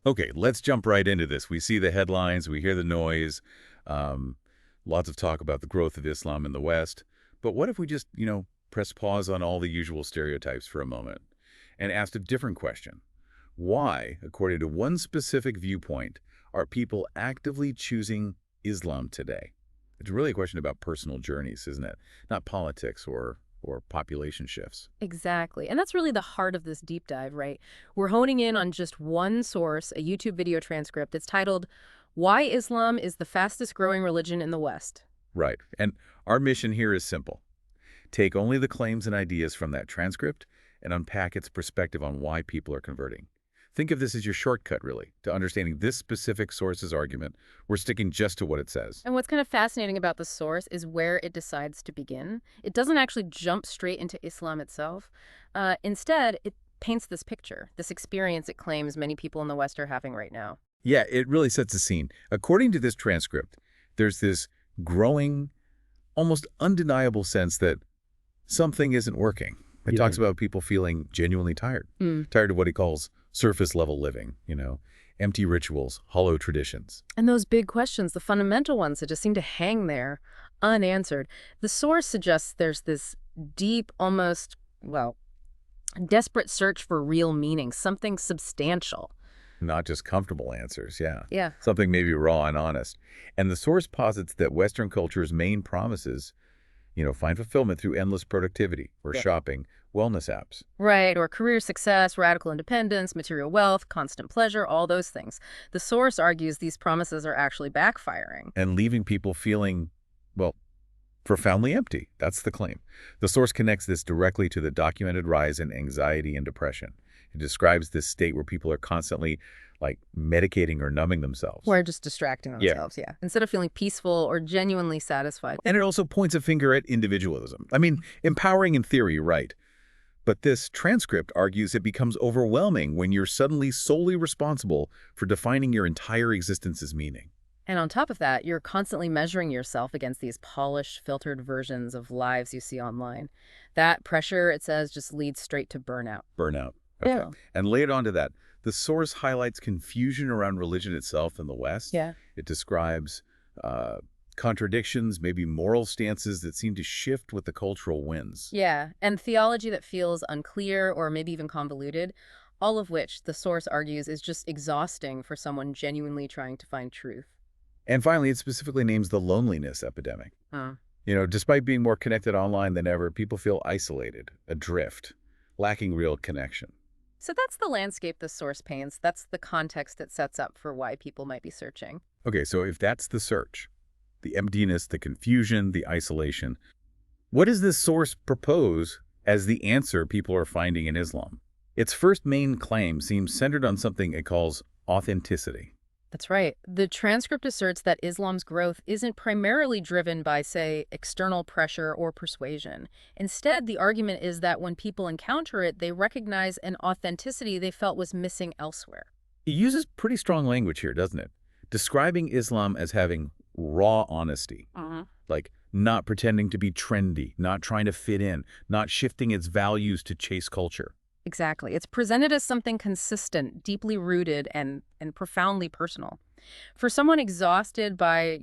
Okay, let's jump right into this. We see the headlines, we hear the noise, um, lots of talk about the growth of Islam in the West. But what if we just, press pause on all the usual stereotypes for a moment and asked a different question? Why, according to one specific viewpoint, are people actively choosing Islam today? It's really a question about personal journeys, isn't it? Not politics or population shifts. Exactly. And that's really the heart of this deep dive, right? We're honing in on just one source, a YouTube video transcript. It's titled, Why Islam is the Fastest Growing Religion in the West. Right. And our mission here is simple. Take only the claims and ideas from that transcript and unpack its perspective on why people are converting. Think of this as your shortcut, really, to understanding this specific source's argument. We're sticking just to what it says. And what's kind of fascinating about the source is where it decides to begin. It doesn't actually jump straight into Islam itself. Instead, it paints this picture, this experience it claims many people in the West are having right now. Yeah, it really sets the scene. According to this transcript, there's this growing, almost undeniable sense that something isn't working. It talks about people feeling genuinely tired. Tired of what he calls surface-level living, empty rituals, hollow traditions. And those big questions, the fundamental ones that just seem to hang there unanswered. The source suggests there's this deep, almost, well, desperate search for real meaning, something substantial. Not just comfortable answers, yeah. Yeah. Something maybe raw and honest. And the source posits that Western culture's main promises, find fulfillment through endless productivity or shopping, wellness apps. Right, or career success, radical independence, material wealth, constant pleasure, all those things. The source argues these promises are actually backfiring. And leaving people feeling, well, profoundly empty. That's the claim. The source connects this directly to the documented rise in anxiety and depression. It describes this state where people are constantly, medicating or numbing themselves. Or just distracting themselves, yeah. Instead of feeling peaceful or genuinely satisfied. And it also points a finger at individualism. I mean, empowering in theory, right. But this transcript argues it becomes overwhelming when you're suddenly solely responsible for defining your entire existence's meaning. And on top of that, you're constantly measuring yourself against these polished, filtered versions of lives you see online. That pressure, it says, just leads straight to burnout. Burnout. Okay. Yeah. And laid onto that, the source highlights confusion around religion itself in the West. Yeah. It describes contradictions, maybe moral stances that seem to shift with the cultural winds. Yeah, and theology that feels unclear or maybe even convoluted, all of which the source argues is just exhausting for someone genuinely trying to find truth. And finally, it specifically names the loneliness epidemic. Despite being more connected online than ever, people feel isolated, adrift, lacking real connection. So that's the landscape the source paints. That's the context it sets up for why people might be searching. Okay, so if that's the search, the emptiness, the confusion, the isolation, what does this source propose as the answer people are finding in Islam? Its first main claim seems centered on something it calls authenticity. That's right. The transcript asserts that Islam's growth isn't primarily driven by, say, external pressure or persuasion. Instead, the argument is that when people encounter it, they recognize an authenticity they felt was missing elsewhere. It uses pretty strong language here, doesn't it? Describing Islam as having raw honesty, like not pretending to be trendy, not trying to fit in, not shifting its values to chase culture. Exactly. It's presented as something consistent, deeply rooted, and profoundly personal. For someone exhausted by,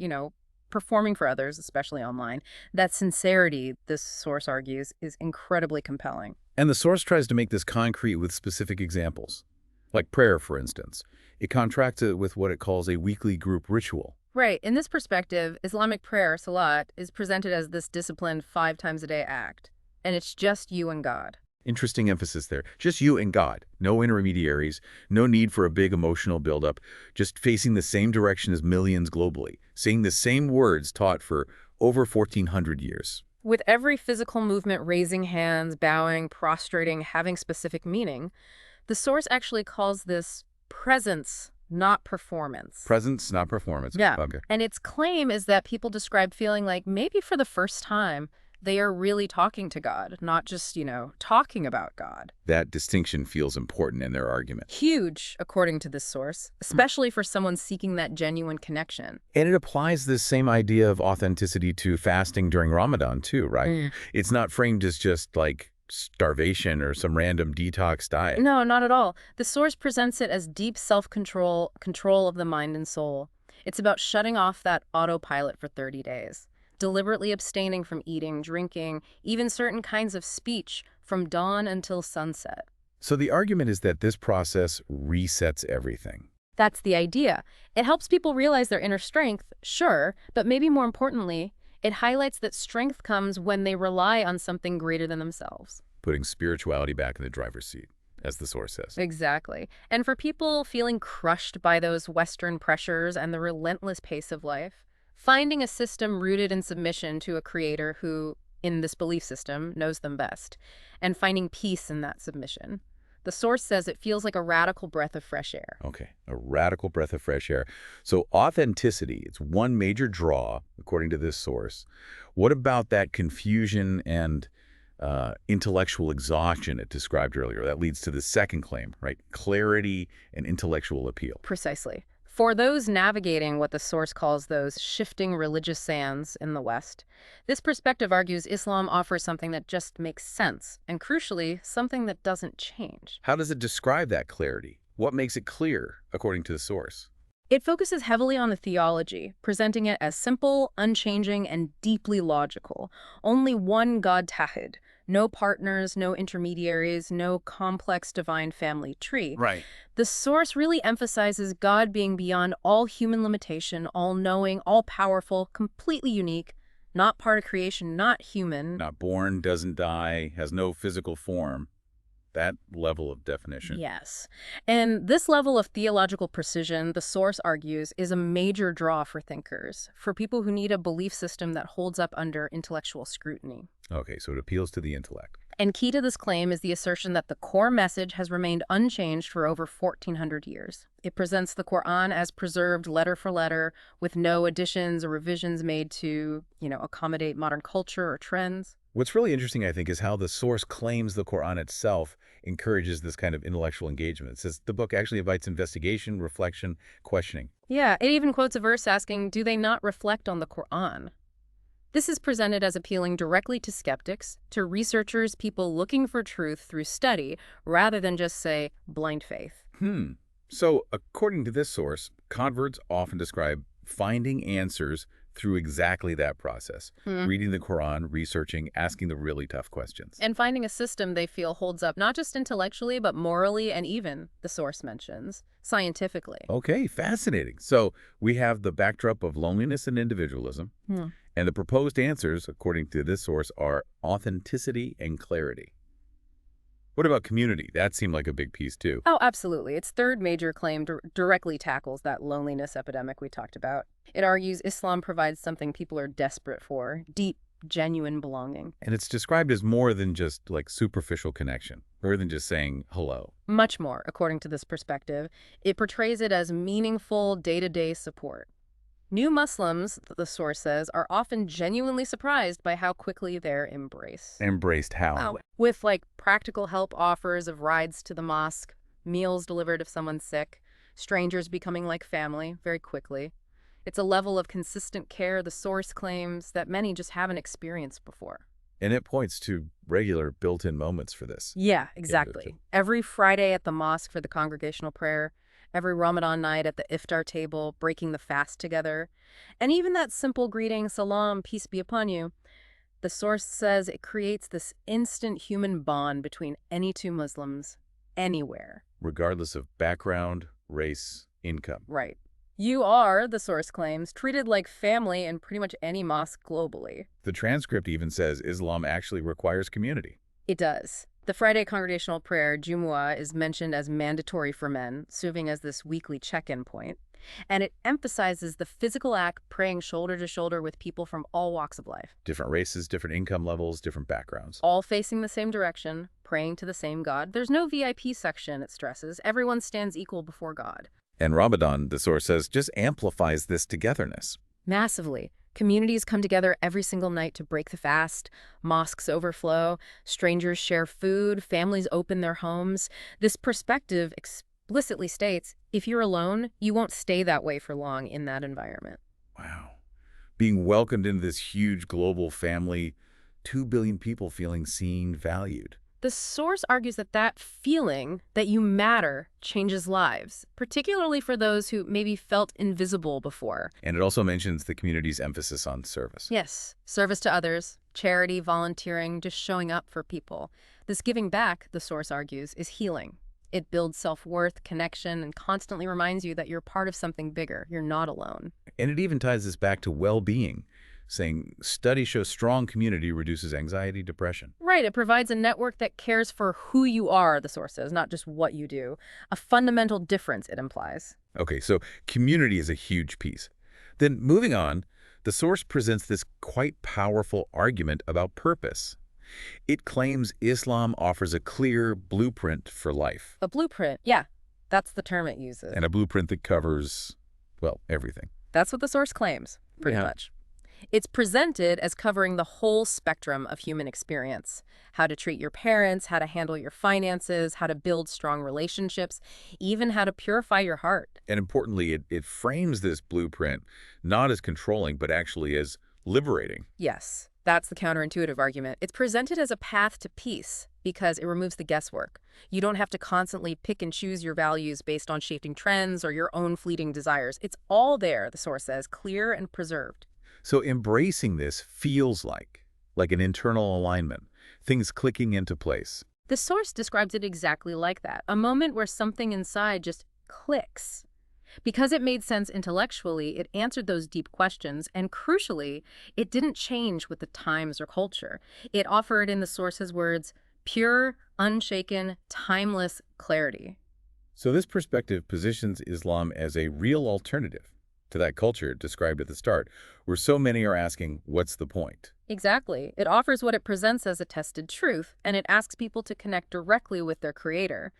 performing for others, especially online, that sincerity, this source argues, is incredibly compelling. And the source tries to make this concrete with specific examples, like prayer, for instance. It contracts it with what it calls a weekly group ritual. Right. In this perspective, Islamic prayer, salat, is presented as this disciplined 5 times a day act, and it's just you and God. Interesting emphasis there. Just you and God. No intermediaries, no need for a big emotional buildup, just facing the same direction as millions globally, saying the same words taught for over 1,400 years. With every physical movement, raising hands, bowing, prostrating, having specific meaning, the source actually calls this presence, not performance. Presence, not performance. Yeah. Okay. And its claim is that people describe feeling like maybe for the first time, they are really talking to God, not just, talking about God. That distinction feels important in their argument. Huge, according to this source, especially for someone seeking that genuine connection. And it applies this same idea of authenticity to fasting during Ramadan too, right? It's not framed as just like starvation or some random detox diet. No, not at all. The source presents it as deep self-control, control of the mind and soul. It's about shutting off that autopilot for 30 days, deliberately abstaining from eating, drinking, even certain kinds of speech from dawn until sunset. So the argument is that this process resets everything. That's the idea. It helps people realize their inner strength, sure, but maybe more importantly, it highlights that strength comes when they rely on something greater than themselves. Putting spirituality back in the driver's seat, as the source says. Exactly. And for people feeling crushed by those Western pressures and the relentless pace of life, finding a system rooted in submission to a creator who, in this belief system, knows them best, and finding peace in that submission. The source says it feels like a radical breath of fresh air. Okay, a radical breath of fresh air. So authenticity, it's one major draw, according to this source. What about that confusion and intellectual exhaustion it described earlier? That leads to the second claim, right? Clarity and intellectual appeal. Precisely. For those navigating what the source calls those shifting religious sands in the West, this perspective argues Islam offers something that just makes sense, and crucially, something that doesn't change. How does it describe that clarity? What makes it clear, according to the source? It focuses heavily on the theology, presenting it as simple, unchanging, and deeply logical. Only one God Tawhid. No partners, no intermediaries, no complex divine family tree. Right. The source really emphasizes God being beyond all human limitation, all-knowing, all-powerful, completely unique, not part of creation, not human. Not born, doesn't die, has no physical form. That level of definition. Yes. And this level of theological precision, the source argues, is a major draw for thinkers, for people who need a belief system that holds up under intellectual scrutiny. Okay, so it appeals to the intellect. And key to this claim is the assertion that the core message has remained unchanged for over 1,400 years. It presents the Quran as preserved letter for letter, with no additions or revisions made to, accommodate modern culture or trends. What's really interesting, I think, is how the source claims the Quran itself encourages this kind of intellectual engagement. It says the book actually invites investigation, reflection, questioning. Yeah, it even quotes a verse asking, do they not reflect on the Quran? This is presented as appealing directly to skeptics, to researchers, people looking for truth through study, rather than just, say, blind faith. So, according to this source, converts often describe finding answers through exactly that process. Reading the Quran, researching, asking the really tough questions. And finding a system they feel holds up not just intellectually, but morally and even, the source mentions, scientifically. Okay, fascinating. So we have the backdrop of loneliness and individualism. And the proposed answers, according to this source, are authenticity and clarity. What about community? That seemed like a big piece, too. Oh, absolutely. Its third major claim directly tackles that loneliness epidemic we talked about. It argues Islam provides something people are desperate for, deep, genuine belonging. And it's described as more than just like superficial connection, more than just saying hello. Much more, according to this perspective. It portrays it as meaningful, day-to-day support. New Muslims, the source says, are often genuinely surprised by how quickly they're embraced. Embraced how? With, practical help offers of rides to the mosque, meals delivered if someone's sick, strangers becoming like family very quickly. It's a level of consistent care, the source claims, that many just haven't experienced before. And it points to regular built-in moments for this. Yeah, exactly. Every Friday at the mosque for the congregational prayer, every Ramadan night at the iftar table, breaking the fast together. And even that simple greeting, salam, peace be upon you, the source says it creates this instant human bond between any two Muslims, anywhere. Regardless of background, race, income. Right. You are, the source claims, treated like family in pretty much any mosque globally. The transcript even says Islam actually requires community. It does. The Friday congregational prayer, Jumu'ah, is mentioned as mandatory for men, serving as this weekly check-in point. And it emphasizes the physical act, praying shoulder to shoulder with people from all walks of life. Different races, different income levels, different backgrounds. All facing the same direction, praying to the same God. There's no VIP section, it stresses. Everyone stands equal before God. And Ramadan, the source says, just amplifies this togetherness. Massively. Communities come together every single night to break the fast. Mosques overflow. Strangers share food. Families open their homes. This perspective explicitly states, if you're alone, you won't stay that way for long in that environment. Wow. Being welcomed into this huge global family 2 billion people feeling seen, valued. The source argues that that feeling that you matter changes lives, particularly for those who maybe felt invisible before. And it also mentions the community's emphasis on service. Yes, service to others, charity, volunteering, just showing up for people. This giving back, the source argues, is healing. It builds self-worth, connection, and constantly reminds you that you're part of something bigger. You're not alone. And it even ties this back to well-being, saying studies show strong community reduces anxiety, depression. Right, it provides a network that cares for who you are, the source says, not just what you do. A fundamental difference, it implies. Okay, so community is a huge piece. Then moving on, the source presents this quite powerful argument about purpose. It claims Islam offers a clear blueprint for life. A blueprint, yeah, that's the term it uses. And a blueprint that covers, well, everything. That's what the source claims, pretty much. It's presented as covering the whole spectrum of human experience. How to treat your parents, how to handle your finances, how to build strong relationships, even how to purify your heart. And importantly, it frames this blueprint not as controlling, but actually as liberating. Yes, that's the counterintuitive argument. It's presented as a path to peace because it removes the guesswork. You don't have to constantly pick and choose your values based on shifting trends or your own fleeting desires. It's all there, the source says, clear and preserved. So embracing this feels like an internal alignment, things clicking into place. The source describes it exactly like that, a moment where something inside just clicks. Because it made sense intellectually, it answered those deep questions, and crucially, it didn't change with the times or culture. It offered, in the source's words, pure, unshaken, timeless clarity. So this perspective positions Islam as a real alternative to that culture described at the start, where so many are asking, what's the point? Exactly. It offers what it presents as a tested truth, and it asks people to connect directly with their creator.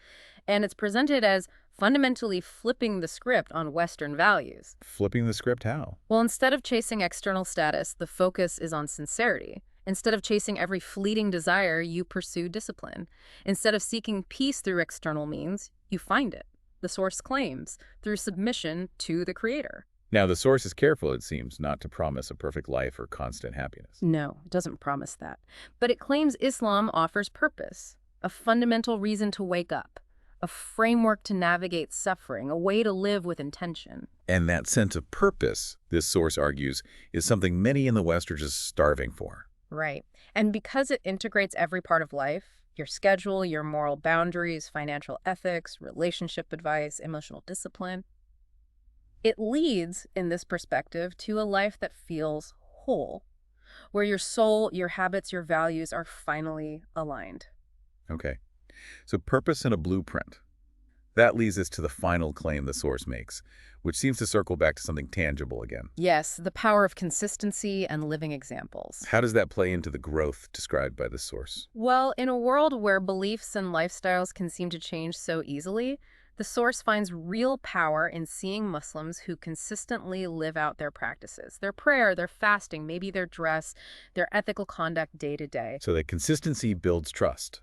And it's presented as fundamentally flipping the script on Western values. Flipping the script how? Well, instead of chasing external status, the focus is on sincerity. Instead of chasing every fleeting desire, you pursue discipline. Instead of seeking peace through external means, you find it, the source claims, through submission to the creator. Now, the source is careful, it seems, not to promise a perfect life or constant happiness. No, it doesn't promise that. But it claims Islam offers purpose, a fundamental reason to wake up, a framework to navigate suffering, a way to live with intention. And that sense of purpose, this source argues, is something many in the West are just starving for. Right. And because it integrates every part of life, your schedule, your moral boundaries, financial ethics, relationship advice, emotional discipline, it leads, in this perspective, to a life that feels whole, where your soul, your habits, your values are finally aligned. Okay. So purpose and a blueprint. That leads us to the final claim the source makes, which seems to circle back to something tangible again. Yes, the power of consistency and living examples. How does that play into the growth described by the source? Well, in a world where beliefs and lifestyles can seem to change so easily, the source finds real power in seeing Muslims who consistently live out their practices, their prayer, their fasting, maybe their dress, their ethical conduct day to day. So that consistency builds trust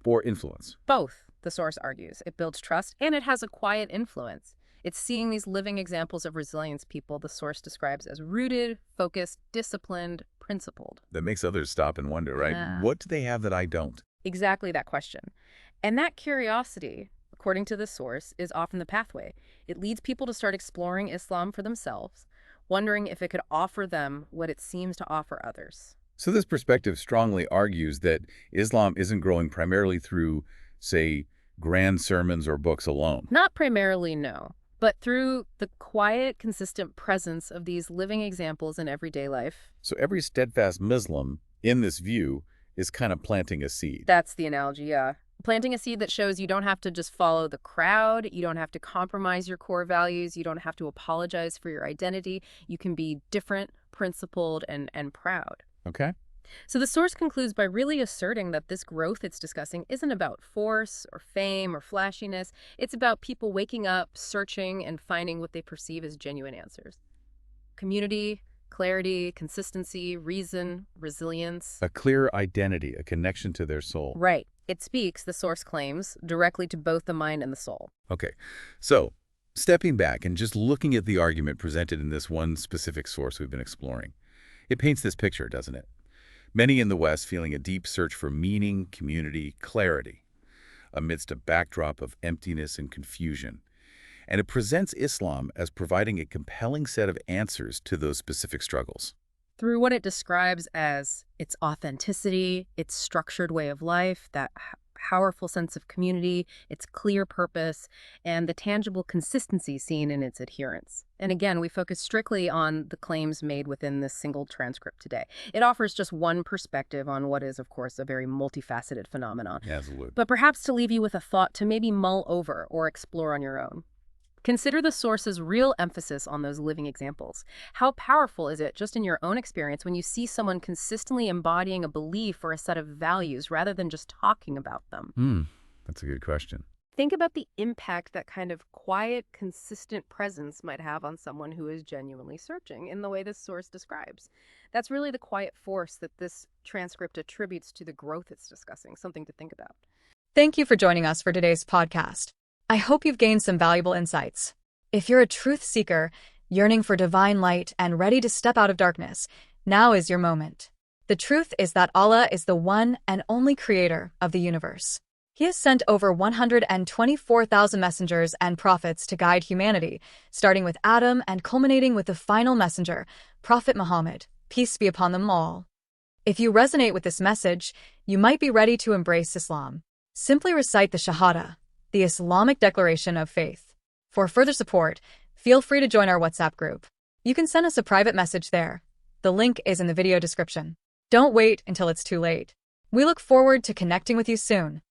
or influence. Both, the source argues. It builds trust and it has a quiet influence. It's seeing these living examples of resilience people the source describes as rooted, focused, disciplined, principled. That makes others stop and wonder, right? Yeah. What do they have that I don't? Exactly that question. And that curiosity, according to the source, is often the pathway. It leads people to start exploring Islam for themselves, wondering if it could offer them what it seems to offer others. So this perspective strongly argues that Islam isn't growing primarily through, say, grand sermons or books alone. Not primarily, no, but through the quiet, consistent presence of these living examples in everyday life. So every steadfast Muslim, in this view, is kind of planting a seed. That's the analogy, yeah. Planting a seed that shows you don't have to just follow the crowd, you don't have to compromise your core values, you don't have to apologize for your identity. You can be different, principled, and proud. Okay. So the source concludes by really asserting that this growth it's discussing isn't about force or fame or flashiness. It's about people waking up, searching, and finding what they perceive as genuine answers. Community, clarity, consistency, reason, resilience. A clear identity, a connection to their soul. Right. It speaks, the source claims, directly to both the mind and the soul. Okay. So, stepping back and just looking at the argument presented in this one specific source we've been exploring, it paints this picture, doesn't it? Many in the West feeling a deep search for meaning, community, clarity, amidst a backdrop of emptiness and confusion. And it presents Islam as providing a compelling set of answers to those specific struggles. Through what it describes as its authenticity, its structured way of life, that powerful sense of community, its clear purpose, and the tangible consistency seen in its adherence. And again, we focus strictly on the claims made within this single transcript today. It offers just one perspective on what is, of course, a very multifaceted phenomenon. Absolutely. But perhaps to leave you with a thought to maybe mull over or explore on your own. Consider the source's real emphasis on those living examples. How powerful is it, just in your own experience, when you see someone consistently embodying a belief or a set of values rather than just talking about them? That's a good question. Think about the impact that kind of quiet, consistent presence might have on someone who is genuinely searching in the way this source describes. That's really the quiet force that this transcript attributes to the growth it's discussing, something to think about. Thank you for joining us for today's podcast. I hope you've gained some valuable insights. If you're a truth seeker, yearning for divine light and ready to step out of darkness, now is your moment. The truth is that Allah is the one and only creator of the universe. He has sent over 124,000 messengers and prophets to guide humanity, starting with Adam and culminating with the final messenger, Prophet Muhammad, peace be upon them all. If you resonate with this message, you might be ready to embrace Islam. Simply recite the Shahada, the Islamic declaration of faith. For further support, feel free to join our WhatsApp group. You can send us a private message there. The link is in the video description. Don't wait until it's too late. We look forward to connecting with you soon.